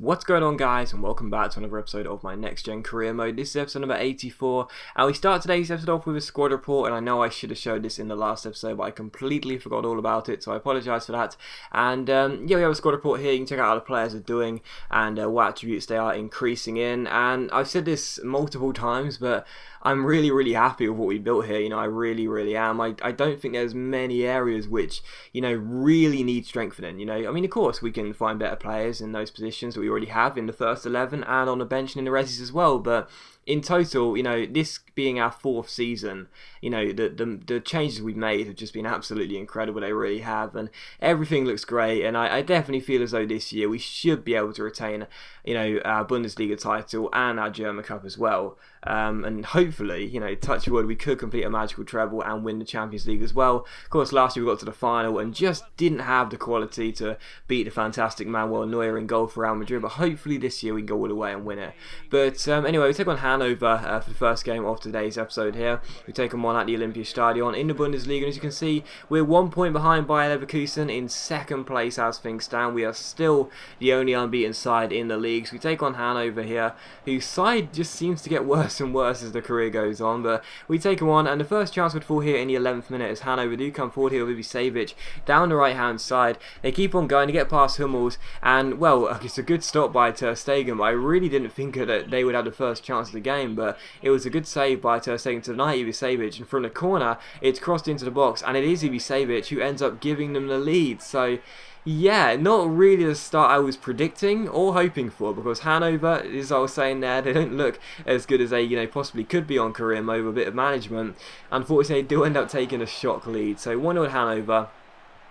What's going on, guys, and welcome back to another episode of my Next Gen Career Mode. This is episode number 84, and we start today's episode off with a squad report, and I know I should have showed this in the last episode, but I completely forgot all about it, so I apologise for that. And yeah, we have a squad report here. You can check out how the players are doing and what attributes they are increasing in, and I've said this multiple times, but I'm really happy with what we built here. I really am. I don't think there's many areas which, really need strengthening. I mean, of course, we can find better players in those positions that we already have in the first 11 and on the bench and in the resis as well, but in total, this being our fourth season, the changes we've made have just been absolutely incredible. They really have, and everything looks great. And I definitely feel as though this year we should be able to retain, our Bundesliga title and our German Cup as well. And hopefully, touch wood, we could complete a magical treble and win the Champions League as well. Of course, last year we got to the final and just didn't have the quality to beat the fantastic Manuel Neuer in goal for Real Madrid. But hopefully this year we can go all the way and win it. But anyway, we take on Hanover for the first game of today's episode here. We take them on at the Olympiastadion in the Bundesliga, and as you can see, we're 1 point behind Bayer Leverkusen in second place as things stand. We are still the only unbeaten side in the league. So we take on Hanover here, whose side just seems to get worse and worse as the career goes on, but we take them on, and the first chance would fall here in the 11th minute as Hanover do come forward here with Savic down the right hand side. They keep on going to get past Hummels, and well, it's a good stop by Ter Stegen, but I really didn't think that they would have the first chance of the game, but it was a good save by Ter Stegen to deny Savic, and from the corner it's crossed into the box, and it is Savic who ends up giving them the lead. So yeah, not really the start I was predicting or hoping for, because Hanover, as I was saying there, they don't look as good as they possibly could be on career mode with a bit of management. Unfortunately, they do end up taking a shock lead. So 1-0 Hanover.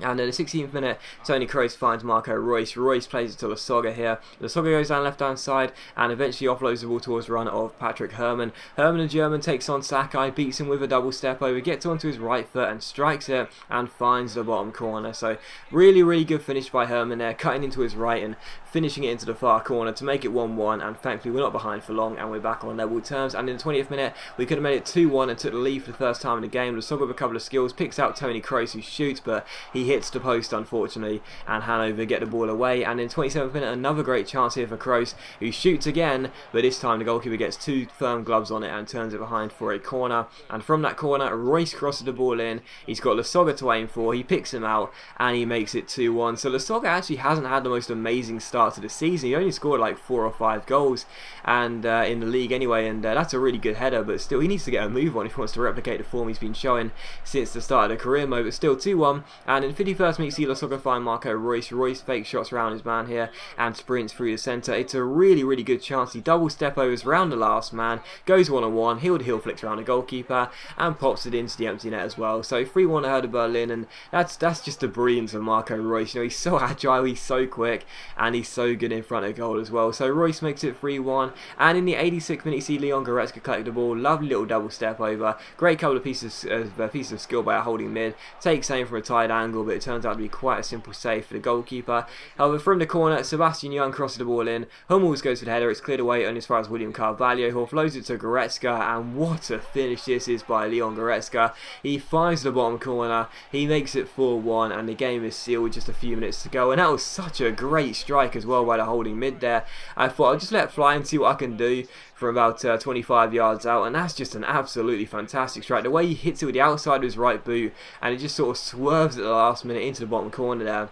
And in the 16th minute, Toni Kroos finds Marco Reus. Reus plays it to Lasogga here. Lasogga goes down left-hand side and eventually offloads the ball towards the run of Patrick Herrmann. Herrmann, the German, takes on Sakai, beats him with a double step over, gets onto his right foot and strikes it and finds the bottom corner. So really good finish by Herrmann there, cutting into his right and finishing it into the far corner to make it 1-1. And thankfully we're not behind for long and we're back on level terms. And in the 20th minute, we could have made it 2-1 and took the lead for the first time in the game. Lasogga with a couple of skills picks out Toni Kroos, who shoots, but he hits the post unfortunately, and Hanover get the ball away. And in 27th minute, another great chance here for Kroos, who shoots again, but this time the goalkeeper gets two firm gloves on it and turns it behind for a corner. And from that corner, Reus crosses the ball in. He's got Lasogga to aim for, he picks him out and he makes it 2-1. So Lasogga actually hasn't had the most amazing start to the season. He only scored like 4 or 5 goals and in the league anyway, and that's a really good header, but still he needs to get a move on if he wants to replicate the form he's been showing since the start of the career mode. But still 2-1. And in 51st minute, you see Lasogga find Marco Reus. Reus fake shots around his man here and sprints through the centre. It's a really good chance. He double step overs around the last man, goes one-on-one, heel to heel flicks around the goalkeeper and pops it into the empty net as well. So 3-1 to Hertha Berlin, and that's just the brilliance of Marco Reus. He's so agile, he's so quick, and he's so good in front of goal as well. So Reus makes it 3-1, and in the 86th minute you see Leon Goretzka collect the ball. Lovely little double step over, great couple of pieces of skill by a holding mid, takes aim from a tight angle, but it turns out to be quite a simple save for the goalkeeper. However, from the corner, Sebastian Young crosses the ball in. Hummels goes for the header. It's cleared away only as far as William Carvalho, who offloads it to Goretzka, and what a finish this is by Leon Goretzka. He finds the bottom corner, he makes it 4-1, and the game is sealed with just a few minutes to go. And that was such a great strike as well by the holding mid there. I thought I'll just let it fly and see what I can do from about 25 yards out, and that's just an absolutely fantastic strike. The way he hits it with the outside of his right boot and it just sort of swerves at the last minute into the bottom corner there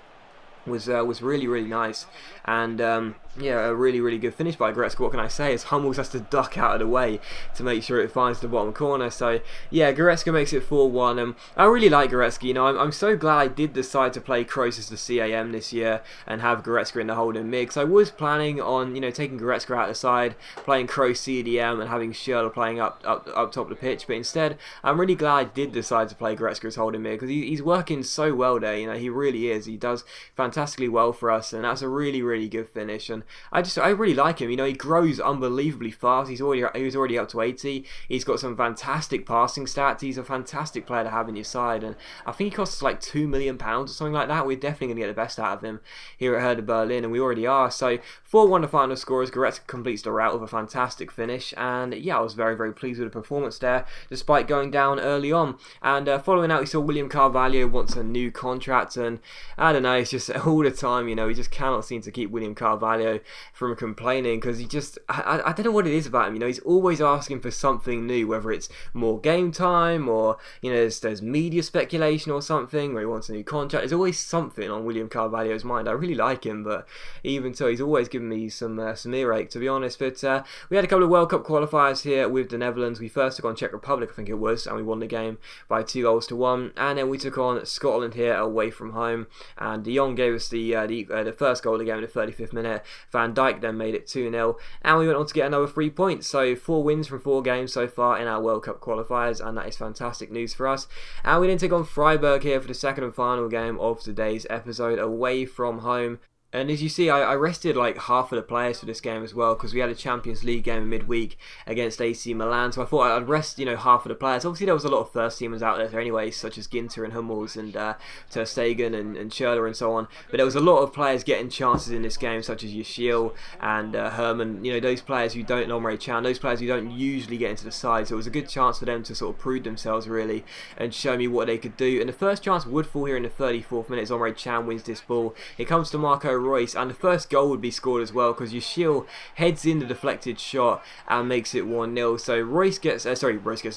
was really nice. And yeah, a really good finish by Goretzka. What can I say, as Hummels has to duck out of the way to make sure it finds the bottom corner. So yeah, Goretzka makes it 4-1. I really like Goretzka. I'm so glad I did decide to play Kroos as the CAM this year and have Goretzka in the holding mid. I was planning on taking Goretzka out the side, playing Kroos CDM and having Schürrle playing up top of the pitch, but instead I'm really glad I did decide to play Goretzka as holding mid, because he's working so well there. He really is. He does fantastically well for us, and that's a really good finish. And I really like him. He grows unbelievably fast. He was already up to 80. He's got some fantastic passing stats. He's a fantastic player to have in your side, and I think he costs like £2 million or something like that. We're definitely going to get the best out of him here at Hertha Berlin, and we already are. So 4-1 the final score as Goretzka completes the route with a fantastic finish, and yeah, I was very pleased with the performance there, despite going down early on. And following out, we saw William Carvalho wants a new contract, and I don't know, it's just all the time, we just cannot seem to keep keep William Carvalho from complaining, because I don't know what it is about him. He's always asking for something new, whether it's more game time or there's media speculation or something where he wants a new contract. There's always something on William Carvalho's mind. I really like him, but even so, he's always giving me some earache, to be honest. But we had a couple of World Cup qualifiers here with the Netherlands. We first took on Czech Republic, I think it was, and we won the game by 2-1, and then we took on Scotland here away from home, and De Jong gave us the first goal of the game in the 35th minute. Van Dijk then made it 2-0, and we went on to get another 3 points. So 4 wins from 4 games so far in our World Cup qualifiers, and that is fantastic news for us. And we then take on Freiburg here for the second and final game of today's episode away from home. And as you see, I rested like half of the players for this game as well, because we had a Champions League game in midweek against AC Milan, so I thought I'd rest, half of the players. Obviously, there was a lot of first teamers out there anyway, such as Ginter and Hummels and Ter Stegen and Schürrle and so on. But there was a lot of players getting chances in this game, such as Yashil and Herman. Those players who don't, Omre Can, those players who don't usually get into the side. So it was a good chance for them to sort of prove themselves really and show me what they could do. And the first chance would fall here in the 34th minute as Omre Can wins this ball. It comes to Marco Reus, and the first goal would be scored as well, because Yashil heads in the deflected shot and makes it 1-0. So Reus gets the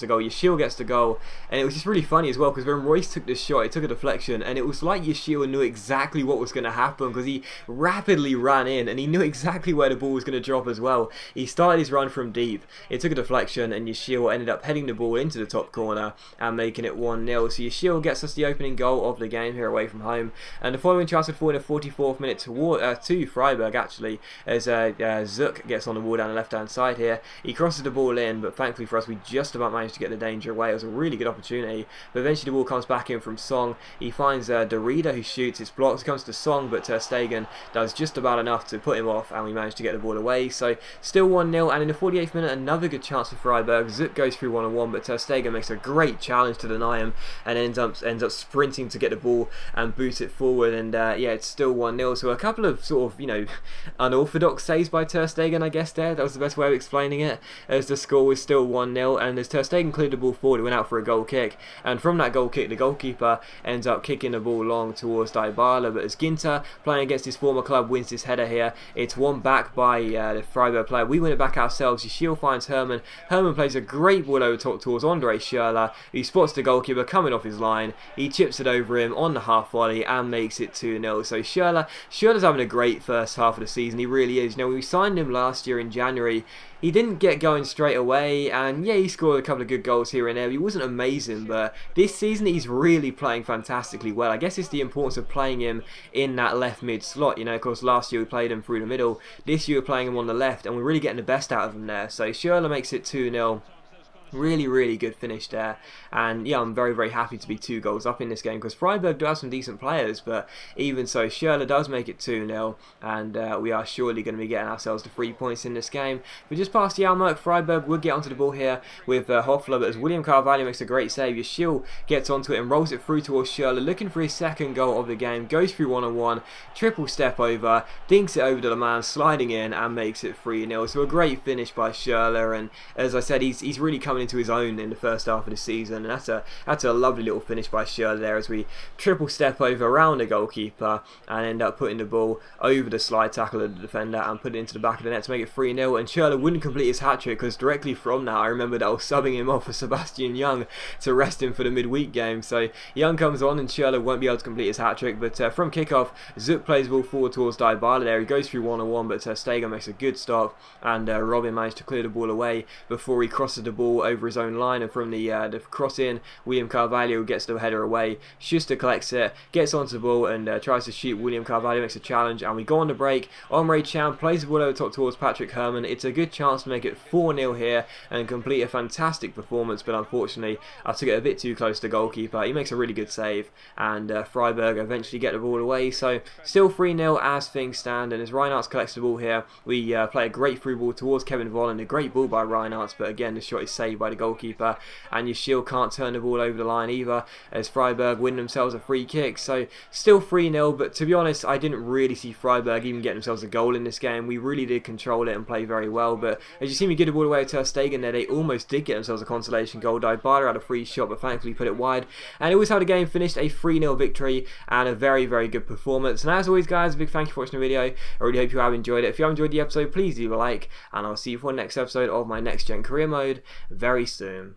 goal, Yashil gets the goal, and it was just really funny as well, because when Reus took the shot, it took a deflection, and it was like Yashil knew exactly what was going to happen, because he rapidly ran in and he knew exactly where the ball was going to drop as well. He started his run from deep, it took a deflection, and Yashil ended up heading the ball into the top corner and making it 1-0. So Yashil gets us the opening goal of the game here away from home, and the following chance would fall in the 44th minute to Freiburg actually, as Zook gets on the ball down the left hand side here. He crosses the ball in, but thankfully for us we just about managed to get the danger away. It was a really good opportunity, but eventually the ball comes back in from Song. He finds Derrida, who shoots, it's blocked, it comes to Song, but Ter Stegen does just about enough to put him off, and we managed to get the ball away. So still 1-0, and in the 48th minute another good chance for Freiburg. Zook goes through 1-on-1, but Ter Stegen makes a great challenge to deny him and ends up sprinting to get the ball and boot it forward, and yeah, it's still 1-0. So a couple of sort of unorthodox saves by Ter Stegen, I guess that was the best way of explaining it, as the score was still 1-0, and as Ter Stegen cleared the ball forward, it went out for a goal kick, and from that goal kick the goalkeeper ends up kicking the ball long towards Dybala, but as Ginter, playing against his former club, wins this header here, it's won back by the Freiburg player. We win it back ourselves. Yashil finds Herman. Herman plays a great ball over top towards Andre Schürrle, who spots the goalkeeper coming off his line. He chips it over him on the half volley and makes it 2-0. So Schürrle's having a great first half of the season. He really is. We signed him last year in January. He didn't get going straight away, and yeah, he scored a couple of good goals here and there. He wasn't amazing, but this season he's really playing fantastically well. I guess it's the importance of playing him in that left mid slot. Of course, last year we played him through the middle. This year we're playing him on the left, and we're really getting the best out of him there. So Schürrle makes it 2-0. Really good finish there, and yeah, I'm very happy to be 2 goals up in this game, because Freiburg do have some decent players, but even so Schürrle does make it 2-0, and we are surely going to be getting ourselves to 3 points in this game. But just past the Yarmark, Freiburg would get onto the ball here with Hoffler, but as William Carvalho makes a great save, Yashil gets onto it and rolls it through towards Schürrle, looking for his second goal of the game, goes through 1-on-1, triple step over, dinks it over to the man, sliding in and makes it 3-0. So a great finish by Schürrle, and as I said, he's really coming into his own in the first half of the season, and that's a lovely little finish by Schürrle there, as we triple step over around the goalkeeper and end up putting the ball over the slide tackle of the defender and put it into the back of the net to make it 3-0. And Schürrle wouldn't complete his hat-trick, because directly from that I remember that I was subbing him off for Sebastian Young to rest him for the midweek game. So Young comes on and Schürrle won't be able to complete his hat-trick, but from kickoff Zook plays the ball forward towards Dybala there. He goes through 1-on-1, but Ter Stegen makes a good stop, and Robin managed to clear the ball away before he crosses the ball over his own line, and from the cross in, William Carvalho gets the header away. Schuster collects it, gets onto the ball and tries to shoot. William Carvalho makes a challenge, and we go on the break. Omre Can plays the ball over top towards Patrick Herman. It's a good chance to make it 4-0 here and complete a fantastic performance, but unfortunately I took it a bit too close to the goalkeeper. He makes a really good save, and Freiburg eventually get the ball away. So still 3-0 as things stand, and as Reinhardt collects the ball here, we play a great through ball towards Kevin Volland. A great ball by Reinhardt, but again the shot is saved volley by the goalkeeper, and your shield can't turn the ball over the line either, as Freiburg win themselves a free kick. So still 3-0, but to be honest, I didn't really see Freiburg even get themselves a goal in this game. We really did control it and play very well, but as you see me get the ball away to Ter Stegen there, they almost did get themselves a consolation goal. Dybala had a free shot, but thankfully put it wide, and it was how the game finished, a 3-0 victory and a very, very good performance. And as always guys, a big thank you for watching the video. I really hope you have enjoyed it. If you have enjoyed the episode, please leave a like, and I'll see you for the next episode of my Next Gen Career Mode very soon.